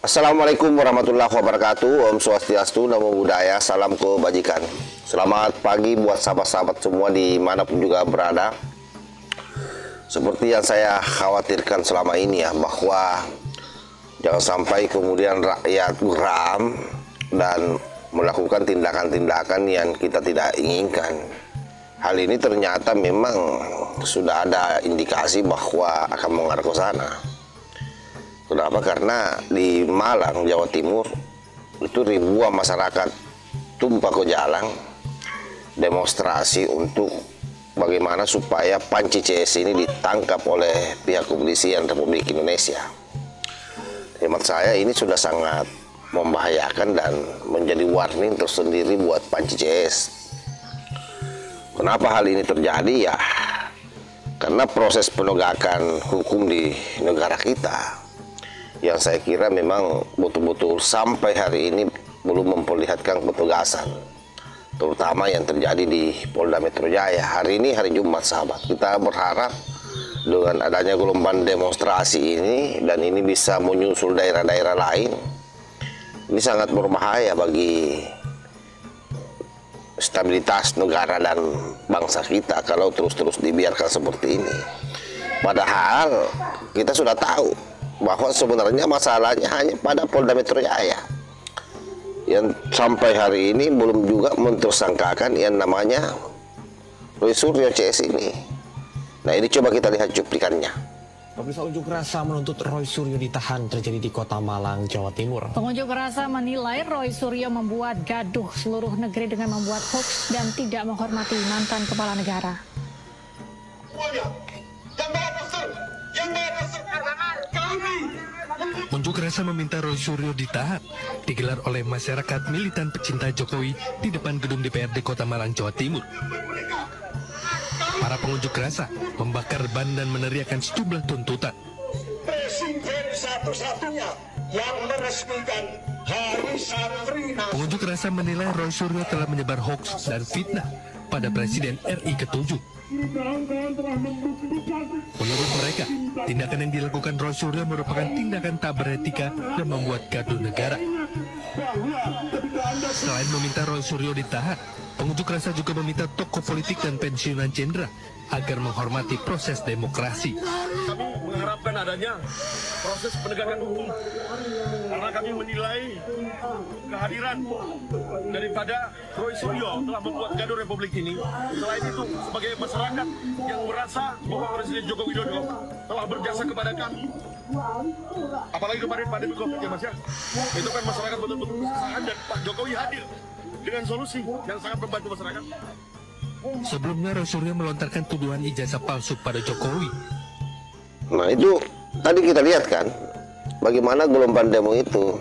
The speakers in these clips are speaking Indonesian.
Assalamualaikum warahmatullahi wabarakatuh. Om Swastiastu, Namo Buddhaya, salam kebajikan. Selamat pagi buat sahabat-sahabat semua dimanapun juga berada. Seperti yang saya khawatirkan selama ini ya, bahwa jangan sampai kemudian rakyat geram dan melakukan tindakan-tindakan yang kita tidak inginkan. Hal ini ternyata memang sudah ada indikasi bahwa akan mengarah ke sana. Kenapa? Karena di Malang, Jawa Timur, itu ribuan masyarakat tumpah ke jalan demonstrasi untuk bagaimana supaya Panci CS ini ditangkap oleh pihak kepolisian Republik Indonesia. Hemat saya ini sudah sangat membahayakan dan menjadi warning tersendiri buat Panci CS. Kenapa hal ini terjadi? Ya, karena proses penegakan hukum di negara kita yang saya kira memang betul-betul sampai hari ini belum memperlihatkan ketegasan, terutama yang terjadi di Polda Metro Jaya. Hari ini hari Jumat, sahabat, kita berharap dengan adanya gelombang demonstrasi ini dan ini bisa menyusul daerah-daerah lain, ini sangat berbahaya bagi stabilitas negara dan bangsa kita kalau terus-terus dibiarkan seperti ini. Padahal kita sudah tahu bahwa sebenarnya masalahnya hanya pada Polda Metro Jaya yang sampai hari ini belum juga mentersangkakan yang namanya Roy Suryo CS ini. Nah, ini coba kita lihat cuplikannya. Pemirsa, unjuk rasa menuntut Roy Suryo ditahan terjadi di Kota Malang, Jawa Timur. Pengunjuk rasa menilai Roy Suryo membuat gaduh seluruh negeri dengan membuat hoax dan tidak menghormati mantan kepala negara. Unjuk rasa meminta Roy Suryo ditahan digelar oleh masyarakat militan pecinta Jokowi di depan gedung DPRD Kota Malang, Jawa Timur. Para pengunjuk rasa membakar ban dan meneriakkan sejumlah tuntutan. Presiden satu-satunya yang meresmikan Hari Santri. Pengunjuk rasa menilai Roy Suryo telah menyebar hoax dan fitnah pada Presiden RI ke-7. Menurut mereka, tindakan yang dilakukan Roy Suryo merupakan tindakan tak beretika dan membuat gaduh negara. Selain meminta Roy Suryo ditahan, pengunjuk rasa juga meminta tokoh politik dan pensiunan jenderal agar menghormati proses demokrasi. Kami mengharapkan adanya proses penegakan hukum karena kami menilai kehadiran daripada Roy Suryo telah membuat gaduh Republik ini. Selain itu, sebagai masyarakat yang merasa bahwa Presiden Joko Widodo telah berjasa kepada kami, apalagi kemarin pandemi COVID ya Mas ya, itu kan masyarakat betul-betul kesusahan dan Pak Jokowi hadir dengan solusi yang sangat membantu masyarakat. Sebelumnya Roy Suryo melontarkan tuduhan ijazah palsu pada Jokowi. Nah, itu tadi kita lihat kan bagaimana gelombang demo itu.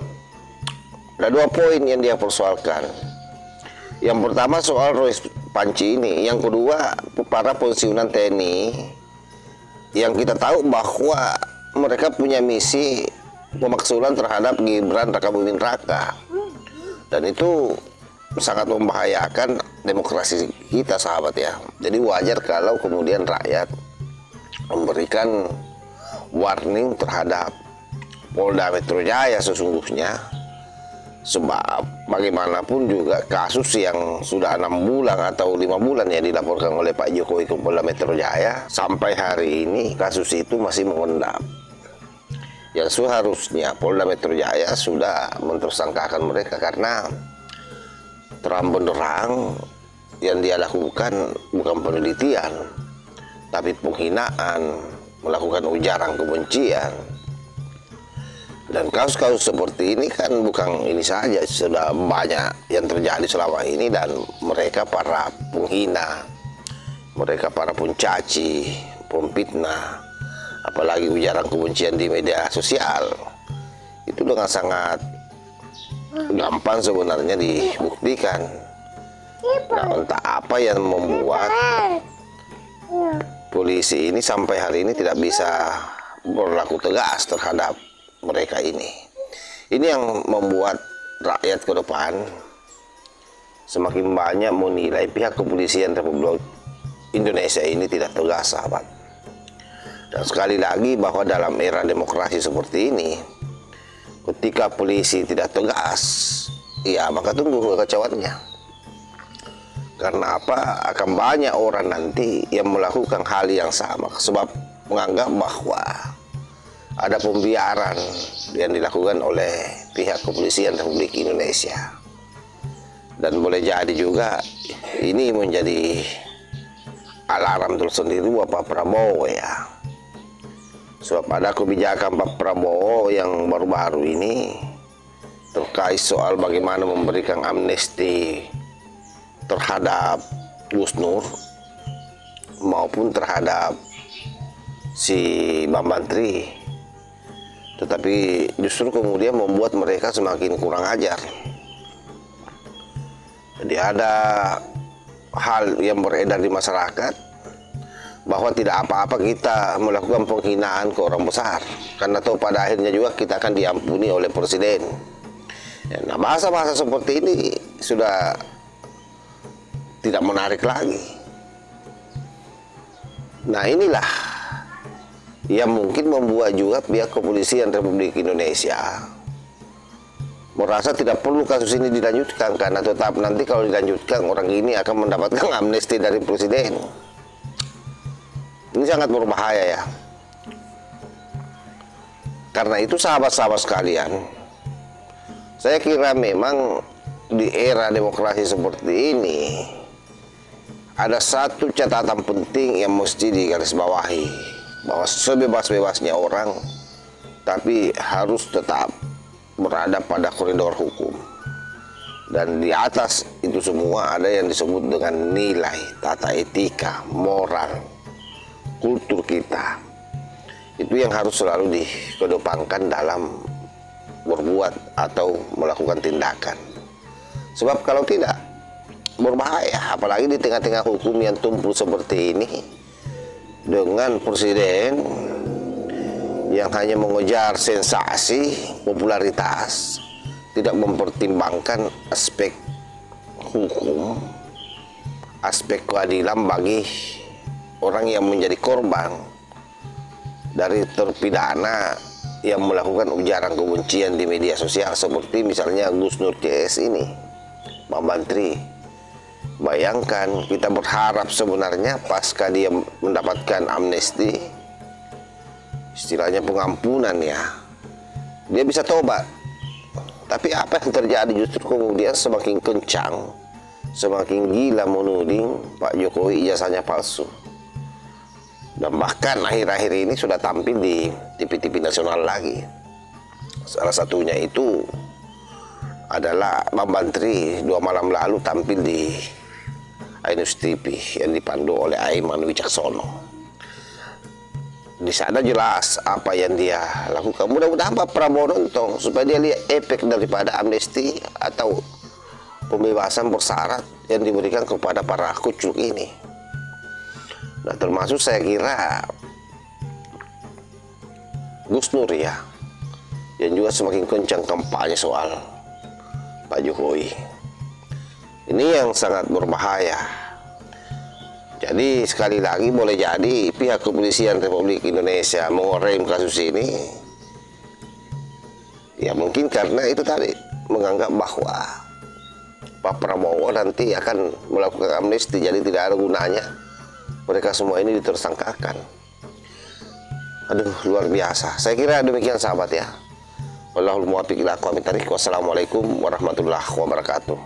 Ada dua poin yang dia persoalkan. Yang pertama soal Roy Panci ini, yang kedua para pensiunan TNI yang kita tahu bahwa mereka punya misi pemaksulan terhadap Gibran Rakabuming Raka, dan itu sangat membahayakan demokrasi kita, sahabat ya. Jadi wajar kalau kemudian rakyat memberikan warning terhadap Polda Metro Jaya sesungguhnya, sebab bagaimanapun juga kasus yang sudah 6 bulan atau 5 bulan yang dilaporkan oleh Pak Jokowi ke Polda Metro Jaya, sampai hari ini kasus itu masih mengendap. Yang seharusnya Polda Metro Jaya sudah mentersangkakan mereka karena terang benderang yang dia lakukan bukan penelitian, tapi penghinaan, melakukan ujaran kebencian. Dan kasus-kasus seperti ini kan bukan ini saja, sudah banyak yang terjadi selama ini, dan mereka para penghina, mereka para pencaci, pemfitnah, apalagi ujaran kebencian di media sosial, itu dengan sangat gampang sebenarnya dibuktikan. Nah, entah apa yang membuat polisi ini sampai hari ini tidak bisa berlaku tegas terhadap mereka ini. Ini yang membuat rakyat ke depan semakin banyak menilai pihak kepolisian Republik Indonesia ini tidak tegas, sahabat. Dan sekali lagi bahwa dalam era demokrasi seperti ini, ketika polisi tidak tegas, ya maka tunggu kekacauannya. Karena apa? Akan banyak orang nanti yang melakukan hal yang sama, sebab menganggap bahwa ada pembiaran yang dilakukan oleh pihak kepolisian Republik Indonesia. Dan boleh jadi juga ini menjadi alarm tersendiri buat Pak Prabowo ya. Sebab ada kebijakan Pak Prabowo yang baru-baru ini terkait soal bagaimana memberikan amnesti terhadap Gus Nur maupun terhadap si Bambang Tri. Tetapi justru kemudian membuat mereka semakin kurang ajar. Jadi ada hal yang beredar di masyarakat bahwa tidak apa-apa kita melakukan penghinaan ke orang besar, karena tahu pada akhirnya juga kita akan diampuni oleh presiden. Nah, bahasa-bahasa seperti ini sudah tidak menarik lagi. Nah, inilah yang mungkin membuat juga pihak kepolisian Republik Indonesia merasa tidak perlu kasus ini dilanjutkan, karena tetap nanti kalau dilanjutkan orang ini akan mendapatkan amnesti dari presiden. Ini sangat berbahaya ya. Karena itu sahabat-sahabat sekalian, saya kira memang di era demokrasi seperti ini ada satu catatan penting yang mesti digarisbawahi, bahwa sebebas-bebasnya orang tapi harus tetap berada pada koridor hukum. Dan di atas itu semua ada yang disebut dengan nilai, tata etika, moral, kultur kita. Itu yang harus selalu dikedepankan dalam berbuat atau melakukan tindakan. Sebab kalau tidak, berbahaya, apalagi di tengah-tengah hukum yang tumpul seperti ini, dengan presiden yang hanya mengejar sensasi, popularitas, tidak mempertimbangkan aspek hukum, aspek keadilan bagi orang yang menjadi korban dari terpidana yang melakukan ujaran kebencian di media sosial, seperti misalnya Gus Nur CS ini, Bambang Tri. Bayangkan, kita berharap sebenarnya pasca dia mendapatkan amnesti, istilahnya pengampunan ya, dia bisa tobat. Tapi apa yang terjadi justru kemudian semakin kencang, semakin gila menuding Pak Jokowi ijazahnya palsu. Dan bahkan akhir-akhir ini sudah tampil di TV-TV nasional lagi. Salah satunya itu adalah Bambang Tri 2 malam lalu tampil di Ainus TV yang dipandu oleh Aiman Wicaksono. Di sana jelas apa yang dia lakukan. Mudah-mudahan Pak Prabowo nonton supaya dia lihat efek daripada amnesti atau pembebasan bersyarat yang diberikan kepada para kucuk ini. Nah, termasuk saya kira Gus Nur ya, yang juga semakin kencang kampanye soal Pak Jokowi. Ini yang sangat berbahaya. Jadi sekali lagi boleh jadi pihak kepolisian Republik Indonesia mengerem kasus ini, ya mungkin karena itu tadi, menganggap bahwa Pak Prabowo nanti akan melakukan amnesti, jadi tidak ada gunanya mereka semua ini ditersangkakan. Aduh, luar biasa. Saya kira demikian sahabat ya. Wallahul muwaffiq ila aqwamit thariq. Wassalamualaikum warahmatullahi wabarakatuh.